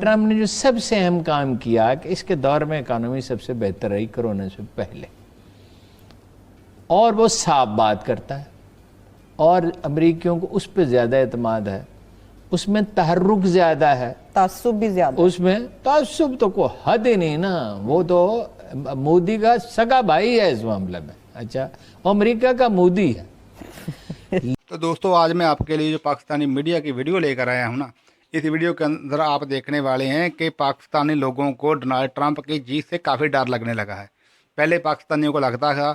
Trump نے جو سب سے اہم کام کیا کہ اس کے دور میں اکانومی سب سے بہتر رہی کرونا سے پہلے، اور وہ صاف بات کرتا ہے اور امریکیوں کو اس پہ زیادہ اعتماد ہے، اس میں تحرک زیادہ ہے، تعصب بھی زیادہ، اس میں تعصب تو کوئی حد ہی نہیں نا، وہ تو مودی کا سگا بھائی ہے اس معاملے میں، اچھا امریکہ کا مودی ہے۔ تو دوستو آج میں آپ کے لیے جو پاکستانی میڈیا کی ویڈیو لے کر آیا ہوں نا، اس ویڈیو کے اندر آپ دیکھنے والے ہیں کہ پاکستانی لوگوں کو ڈونلڈ ٹرمپ کی جیت سے کافی ڈر لگنے لگا ہے۔ پہلے پاکستانیوں کو لگتا تھا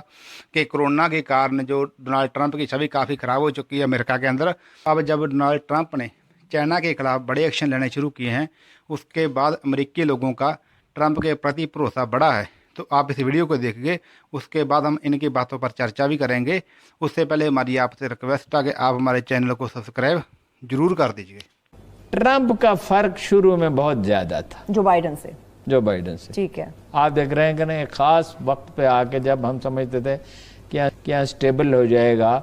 کہ کرونا کے کارن جو ڈونلڈ ٹرمپ کی چھوی کافی خراب ہو چکی ہے امریکہ کے اندر، اب جب ڈونلڈ ٹرمپ نے چائنا کے خلاف بڑے ایکشن لینے شروع کیے ہیں، اس کے بعد امریکی لوگوں کا ٹرمپ کے پرتی بھروسہ بڑھا ہے۔ تو آپ اس ویڈیو کو دیکھیے، اس کے بعد ہم ان کی باتوں پر چرچا بھی کریں گے۔ اس سے پہلے ہماری آپ سے ریکویسٹ ہے کہ آپ ہمارے چینل کو سبسکرائب ضرور کر دیجیے۔ ٹرمپ کا فرق شروع میں بہت زیادہ تھا جو بائیڈن سے، ٹھیک ہے، آپ دیکھ رہے ہیں کہ ایک خاص وقت پہ آ کے جب ہم سمجھتے تھے کہ یہاں سٹیبل ہو جائے گا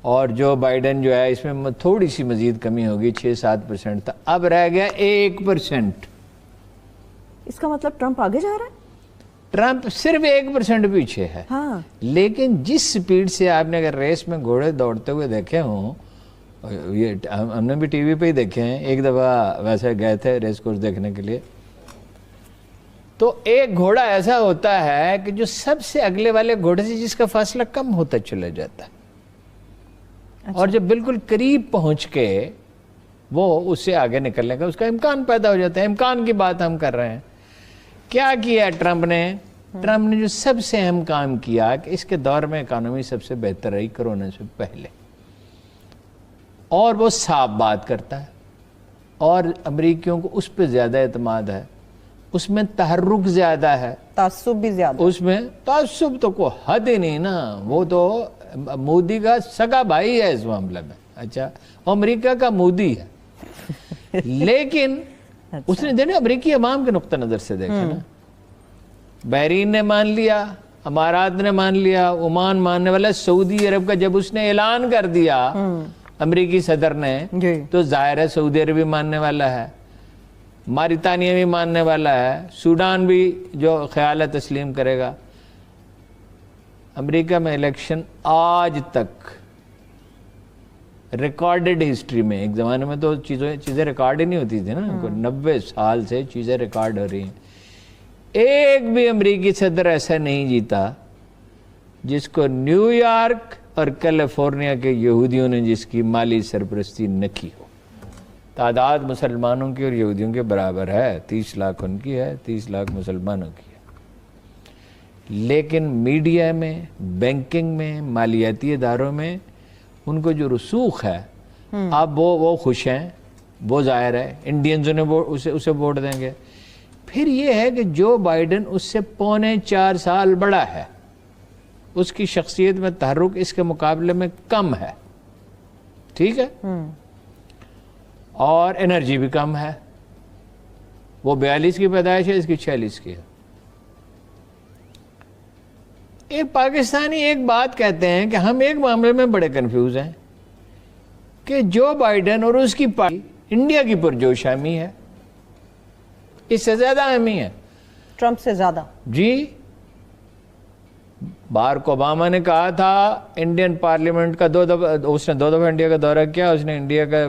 اور جو بائیڈن جو ہے اس میں تھوڑی سی مزید کمی ہوگی، 6-7% تھا، اب رہ گیا 1%۔ اس کا مطلب ٹرمپ آگے جا رہا ہے؟ ٹرمپ صرف 1% پیچھے ہے، ہاں، لیکن جس سپیڈ سے آپ نے اگر ریس میں گھوڑے دوڑتے ہوئے دیکھے ہوں، یہ ہم نے بھی ٹی وی پہ ہی دیکھے ہیں، ایک دفعہ ویسے گئے تھے ریس کورس دیکھنے کے لیے، تو ایک گھوڑا ایسا ہوتا ہے کہ جو سب سے اگلے والے گھوڑے سے جس کا فاصلہ کم ہوتا چلا جاتا ہے، اور جب بالکل قریب پہنچ کے وہ اس سے آگے نکلنے کا اس کا امکان پیدا ہو جاتا ہے۔ امکان کی بات ہم کر رہے ہیں۔ کیا کیا ٹرمپ نے جو سب سے اہم کام کیا کہ اس کے دور میں اکانومی سب سے بہتر رہی کرونا سے پہلے، اور وہ صاف بات کرتا ہے اور امریکیوں کو اس پہ زیادہ اعتماد ہے، اس میں تحرک زیادہ ہے، تعصب بھی زیادہ، اس میں تعصب تو کوئی حد ہی نہیں نا، وہ تو مودی کا سگا بھائی ہے اس معاملے میں، اچھا امریکہ کا مودی ہے۔ لیکن اس نے دیکھا امریکی عوام کے نقطہ نظر سے دیکھا نا، بحرین نے مان لیا، امارات نے مان لیا، عمان ماننے والا، سعودی عرب کا جب اس نے اعلان کر دیا امریکی صدر نے تو ظاہر ہے سعودی عرب بھی ماننے والا ہے، ماریتانیہ بھی ماننے والا ہے، سوڈان بھی جو خیال ہے تسلیم کرے گا۔ امریکہ میں الیکشن آج تک ریکارڈڈ ہسٹری میں، ایک زمانے میں تو چیزیں ریکارڈ ہی نہیں ہوتی تھی نا، 90 سال سے چیزیں ریکارڈ ہو رہی ہیں، ایک بھی امریکی صدر ایسا نہیں جیتا جس کو نیو یارک اور کیلیفورنیا کے یہودیوں نے جس کی مالی سرپرستی نہ کی ہو۔ تعداد مسلمانوں کی اور یہودیوں کے برابر ہے، 30 لاکھ ان کی ہے، 30 لاکھ مسلمانوں کی ہے، لیکن میڈیا میں، بینکنگ میں، مالیاتی اداروں میں ان کو جو رسوخ ہے، اب وہ خوش ہیں، وہ ظاہر ہے انڈینزوں نے اسے ووٹ دیں گے۔ پھر یہ ہے کہ جو بائیڈن اس سے 4.25 سال بڑا ہے، اس کی شخصیت میں تحرک اس کے مقابلے میں کم ہے، ٹھیک ہے، اور انرجی بھی کم ہے، وہ 42 کی پیدائش ہے، اس کی 46 کی ہے۔ ایک پاکستانی ایک بات کہتے ہیں کہ ہم ایک معاملے میں بڑے کنفیوز ہیں کہ جو بائیڈن اور اس کی پارٹی انڈیا کی پرجوش اہمی ہے، اس سے زیادہ اہمی ہے، ٹرمپ سے زیادہ، جی۔ بارک اوباما نے کہا تھا انڈین پارلیمنٹ کا اس نے 2 دفعہ انڈیا کا دورہ کیا، اس نے انڈیا کا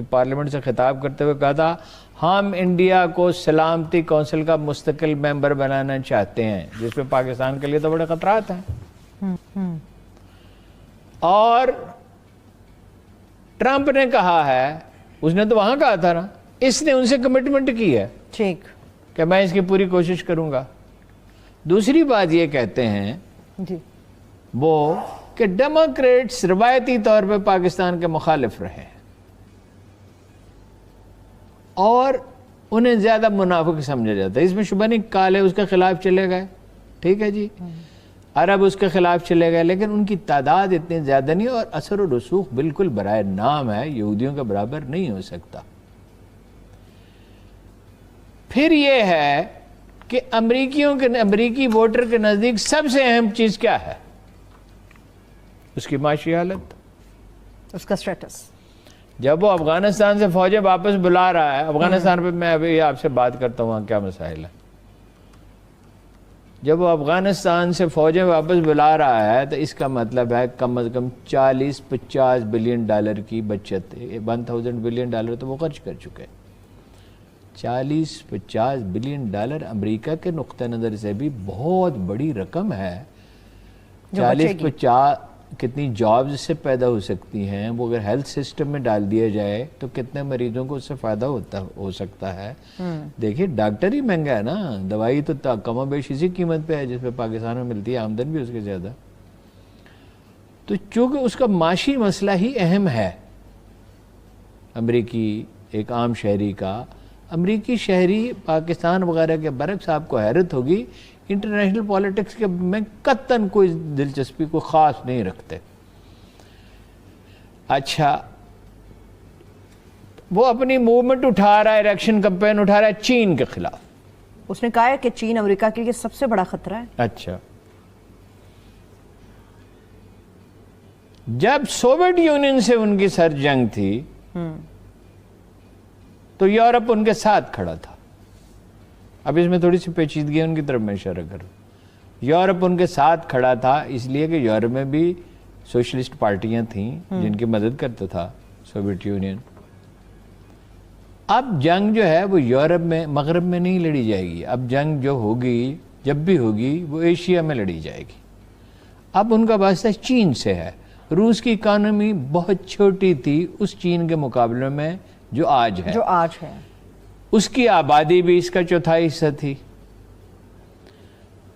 پارلیمنٹ سے خطاب کرتے ہوئے کہا تھا ہم انڈیا کو سلامتی کونسل کا مستقل ممبر بنانا چاہتے ہیں، جس میں پاکستان کے لیے تو بڑے خطرات ہیں۔ اور ٹرمپ نے کہا ہے، اس نے تو وہاں کہا تھا نا، اس نے ان سے کمٹمنٹ کی ہے ٹھیک کہ میں اس کی پوری کوشش کروں گا۔ دوسری بات یہ کہتے ہیں جی وہ کہ ڈیموکریٹس روایتی طور پہ پاکستان کے مخالف رہے ہیں اور انہیں زیادہ منافق سمجھا جاتا ہے، اس میں شبہ نہیں، کالے اس کے خلاف چلے گئے، ٹھیک ہے جی، عرب اس کے خلاف چلے گئے، لیکن ان کی تعداد اتنی زیادہ نہیں، اور اثر و رسوخ بالکل برائے نام ہے، یہودیوں کے برابر نہیں ہو سکتا۔ پھر یہ ہے کہ امریکی ووٹر کے نزدیک سب سے اہم چیز کیا ہے؟ اس کی معاشی حالت، اس کا سٹیٹس، जब वो अफगानिस्तान से फौजें वापस बुला रहा है, अफगानिस्तान पे मैं अभी आपसे बात करता हूँ वहाँ क्या मसाइल है। जब वो अफगानिस्तान से फौजें वापस बुला रहा है तो इसका मतलब है कम से कम 40-50 बिलियन डॉलर की बचत, 1000 बिलियन डॉलर तो वो खर्च कर चुके हैं। 40-50 बिलियन डॉलर अमेरिका के नुक्ते नज़र से भी बहुत बड़ी रकम है। 40-50 कितनी जॉब्स इससे पैदा हो सकती हैं, वो अगर हेल्थ सिस्टम में डाल दिया जाए तो कितने मरीजों को उससे फ़ायदा हो सकता है। देखिए डॉक्टर ही महंगा है ना, दवाई तो कमोबेश इसी कीमत पे है जिसपे पाकिस्तान में मिलती है, आमदन भी उसके ज़्यादा। तो चूँकि उसका माशी मसला ही अहम है अमरीकी एक आम शहरी का, अमरीकी शहरी पाकिस्तान वगैरह के बरक्स आपको हैरत होगी इंटरनेशनल पॉलिटिक्स के में कतन कोई दिलचस्पी को ख़ास नहीं रखते। अच्छा, वो अपनी मूवमेंट उठा रहा है, इलेक्शन कैंपेन उठा रहा है चीन के खिलाफ। उसने कहा है कि चीन अमेरिका के लिए सबसे बड़ा खतरा है। अच्छा, जब सोवियत यूनियन से उनकी सर जंग थी तो यूरोप उनके साथ खड़ा था। अब इसमें थोड़ी सी पेचीदगी उनकी तरफ मैं इशारा करूं। यूरोप उनके साथ खड़ा था इसलिए कि यूरोप में भी सोशलिस्ट पार्टियां थीं जिनकी मदद करता था सोवियत यूनियन। अब जंग जो है वो यूरोप में, मगरब में नहीं लड़ी जाएगी। अब जंग जो होगी, जब भी होगी, वो एशिया में लड़ी जाएगी। अब उनका वास्ता चीन से है। रूस की इकानमी बहुत छोटी थी उस चीन के मुकाबले में जो आज है। उसकी आबादी भी इसका चौथाई हिस्सा थी।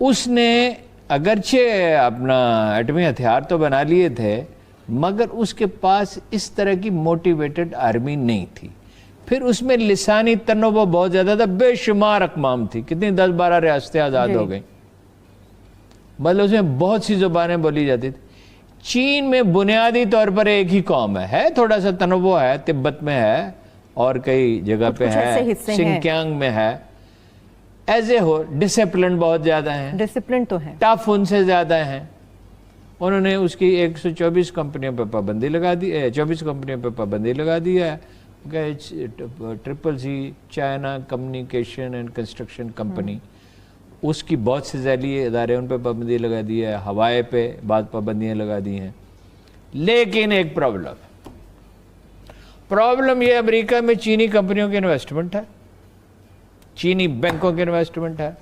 उसने अगरचे अपना एटमी हथियार तो बना लिए थे मगर उसके पास इस तरह की मोटिवेटेड आर्मी नहीं थी। फिर उसमें लिसानी तनोव बहुत ज़्यादा था, बेशुमार अकमाम थी, कितनी 10-12 रियासतें आज़ाद हो गई, मतलब उसमें बहुत सी ज़ुबानें बोली जाती थी। चीन में बुनियादी तौर पर एक ही कौम है, थोड़ा सा तनोव है, तिब्बत में है और कई जगह पे है, सिंकियांग में है। एज ए हो डिसिप्लिन बहुत ज़्यादा है, डिसिप्लिन तो है, टफ उनसे ज़्यादा है। उन्होंने उसकी 124 कंपनियों पर पाबंदी लगा दी, 24 कंपनियों पर पाबंदी लगा दी है। CCC China communication and construction company, उसकी बहुत से जैली इदारे उन पर पाबंदी लगा दी है। हवाई पे बाद पाबंदियाँ लगा दी हैं। लेकिन एक प्रॉब्लम ये अमेरिका में चीनी कंपनियों के इन्वेस्टमेंट है, चीनी बैंकों के इन्वेस्टमेंट है,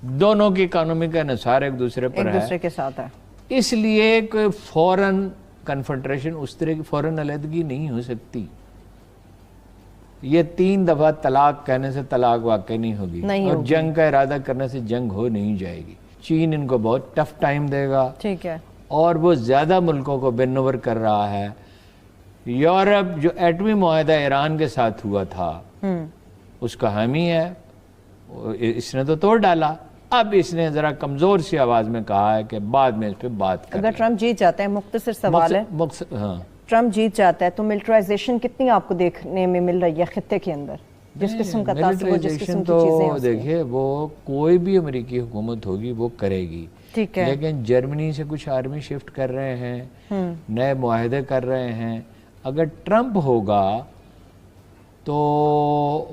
दोनों की इकोनॉमी का इंहिसार एक दूसरे पर है, एक दूसरे के साथ है। इसलिए कोई फॉरेन कन्फेडरेशन, उस तरह की फॉरेन अलहदगी नहीं हो सकती। ये 3 दफा तलाक कहने से तलाक वाकई नहीं होगी, और जंग का इरादा करने से जंग हो नहीं जाएगी। चीन इनको बहुत टफ टाइम देगा, ठीक है, और वो ज्यादा मुल्कों को बेन ओवर कर रहा है। यूरोप जो एटमी मुआहदा ईरान के साथ हुआ था उसका हामी है, इसने तो तोड़ डाला। अब इसने जरा कमजोर सी आवाज में कहा है कि बाद में इस पे बात करें। अगर ट्रम्प जीत जाता है, मुख्तसर सवाल है, हाँ, ट्रम्प जीत जाता है तो मिलिटराइजेशन कितनी आपको देखने में मिल रही है खित्ते के अंदर? जिस किस्म का मिलिटराइजेशन तो देखिए वो कोई भी अमेरिकी हुकूमत होगी वो करेगी, ठीक है, लेकिन जर्मनी से कुछ आर्मी शिफ्ट कर रहे हैं, नए मुआहदे कर रहे हैं। अगर ट्रम्प होगा तो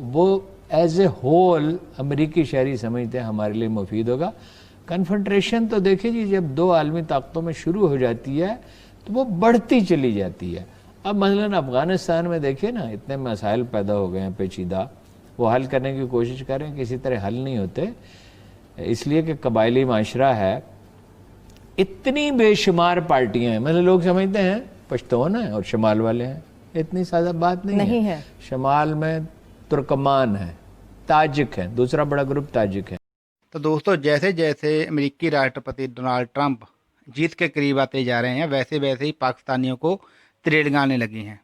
वो एज ए होल अमेरिकी शहरी समझते हैं हमारे लिए मुफीद होगा। कन्फेडरेशन तो देखिए जी, जब 2 आलमी ताकतों में शुरू हो जाती है तो वो बढ़ती चली जाती है। अब मसलन अफ़गानिस्तान में देखिए ना, इतने मसाइल पैदा हो गए हैं पेचीदा, वो हल करने की कोशिश करें, किसी तरह हल नहीं होते, इसलिए कि कबायली माशरा है, इतनी बेशुमार पार्टियां हैं। मतलब लोग समझते हैं पश्तून है और शमाल वाले हैं, इतनी सादा बात नहीं है। शमाल में तुर्कमान है, ताजिक है, दूसरा बड़ा ग्रुप ताजिक है। तो दोस्तों, जैसे जैसे अमेरिकी राष्ट्रपति डोनाल्ड ट्रंप जीत के करीब आते जा रहे हैं, वैसे वैसे ही पाकिस्तानियों को त्रेड़ियां आने लगी हैं।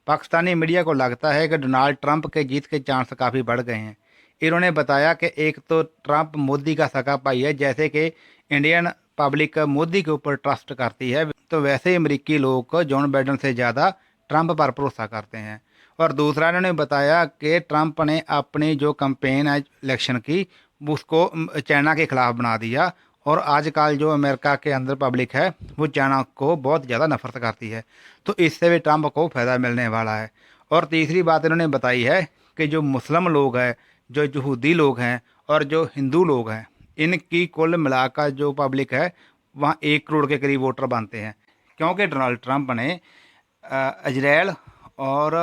पाकिस्तानी मीडिया को लगता है कि डोनाल्ड ट्रंप के जीत के चांस काफ़ी बढ़ गए हैं। इन्होंने बताया कि एक तो ट्रंप मोदी का सगा भाई है, जैसे कि इंडियन पब्लिक मोदी के ऊपर ट्रस्ट करती है, तो वैसे ही अमेरिकी लोग जॉन बाइडन से ज़्यादा ट्रंप पर भरोसा करते हैं। और दूसरा इन्होंने बताया कि ट्रंप ने अपनी जो कैंपेन है इलेक्शन की, उसको चाइना के खिलाफ बना दिया और आजकल जो अमेरिका के अंदर पब्लिक है वो चाइना को बहुत ज़्यादा नफरत करती है, तो इससे भी ट्रंप को फ़ायदा मिलने वाला है। और तीसरी बात इन्होंने बताई है कि जो मुस्लिम लोग हैं, जो यहूदी लोग हैं और जो हिंदू लोग हैं, इनकी कुल मिलाकर जो पब्लिक है वहाँ 1 करोड़ के करीब वोटर बनते हैं, क्योंकि डोनाल्ड ट्रंप ने इजराइल और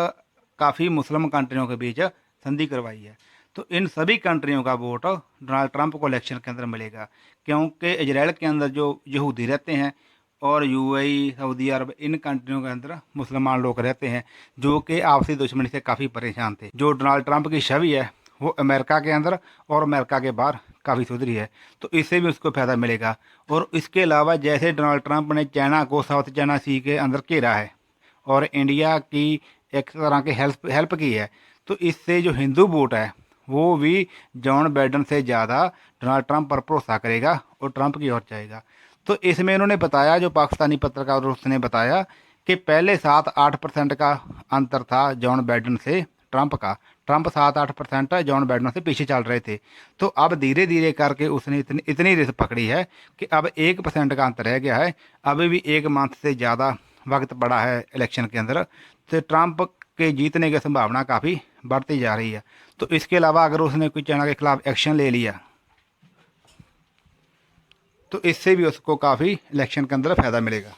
काफ़ी मुस्लिम कंट्रियों के बीच संधि करवाई है। तो इन सभी कंट्रियों का वोट डोनाल्ड ट्रंप को इलेक्शन के अंदर मिलेगा, क्योंकि इजराइल के अंदर जो यहूदी रहते हैं और यूएई, सऊदी अरब, इन कंट्रियों के अंदर मुसलमान लोग रहते हैं जो कि आपसी दुश्मनी से काफ़ी परेशान थे। जो डोनाल्ड ट्रंप की छवि है वो अमेरिका के अंदर और अमेरिका के बाहर काफ़ी सुधरी है, तो इससे भी उसको फ़ायदा मिलेगा। और इसके अलावा जैसे डोनाल्ड ट्रंप ने चाइना को साउथ चाइना सी के अंदर घेरा है और इंडिया की एक तरह की हेल्प की है, तो इससे जो हिंदू वोट है वो भी जॉन बाइडन से ज़्यादा डोनाल्ड ट्रंप पर भरोसा करेगा और ट्रंप की ओर जाएगा। तो इसमें इन्होंने बताया, जो पाकिस्तानी पत्रकार उसने बताया कि पहले 7-8% का अंतर था जॉन बाइडन से ट्रंप का। ट्रंप 7-8% जॉन बाइडन से पीछे चल रहे थे, तो अब धीरे धीरे करके उसने इतनी रेस पकड़ी है कि अब 1% का अंतर रह गया है। अभी भी 1 मंथ से ज़्यादा वक्त पड़ा है इलेक्शन के अंदर, तो ट्रंप के जीतने की संभावना काफ़ी बढ़ती जा रही है। तो इसके अलावा अगर उसने कोई चाइना के खिलाफ एक्शन ले लिया तो इससे भी उसको काफ़ी इलेक्शन के अंदर फ़ायदा मिलेगा।